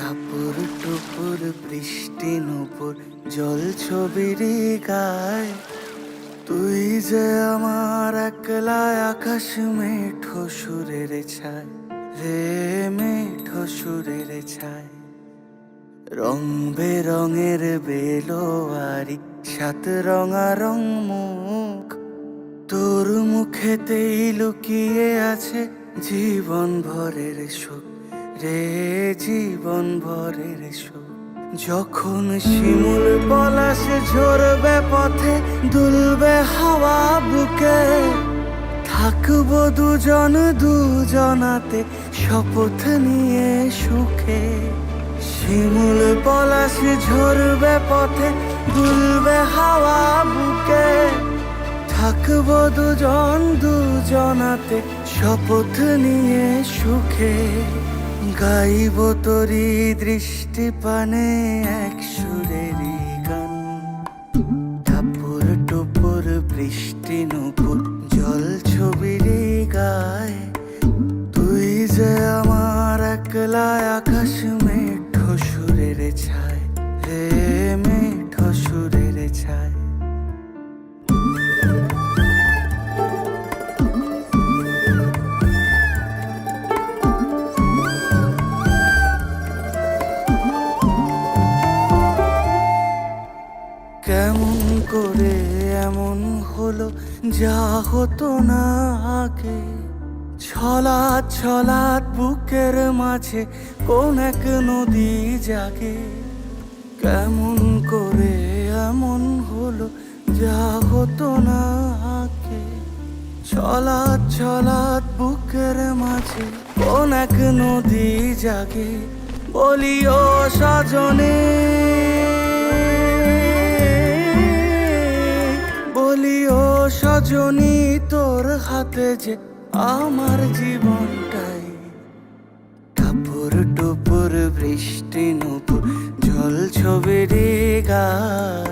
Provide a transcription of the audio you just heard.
টাপুর টুপুর বৃষ্টি নুপুর জল ছবির গায়, তুই যে আমার একলা আকাশ মেঠো সুরের ছায় রে, মেঠো সুরের ছায়। রং বেরঙের বেলোয়ারি সাত রঙারং মুখ, তোর মুখেতেই লুকিয়ে আছে জীবন ভরের সুখ রে, জীবন ভরের সুখ। যখন শিমুল পলাশ ঝরবে পথে, দুলবে হাওয়া বুকে, থাকবো দুজন দুজনাতে শপথ নিয়ে সুখে। শিমুল পলাশ ঝরবে পথে, দুলবে হাওয়া বুকে, থাকবো দুজন দুজনাতে শপথ নিয়ে সুখে। গাইব তোরি দৃষ্টি পানে এক সুরেরই গান, টাপুর টুপুর বৃষ্টি নুপুর জল ছবির গায়, তুই যে আমার একলা আকাশ মেঠো সুরের ছায় রে, মেঠো সুরের ছায়। কেমন করে এমন হলো যা হতো না আগে, ছলাৎ ছলাৎ বুকের মাঝে কোন এক নদী জাগে। কেমন করে এমন হলো যা হতো না আগে, ছলাৎ ছলাৎ বুকের মাঝে কোন এক নদী জাগে। বলি ও সজনে, বলি ও সজনী, তোর হাতে যে আমার জীবনটাই। টাপুর টুপুর বৃষ্টি নুপুর জল ছবির গায়,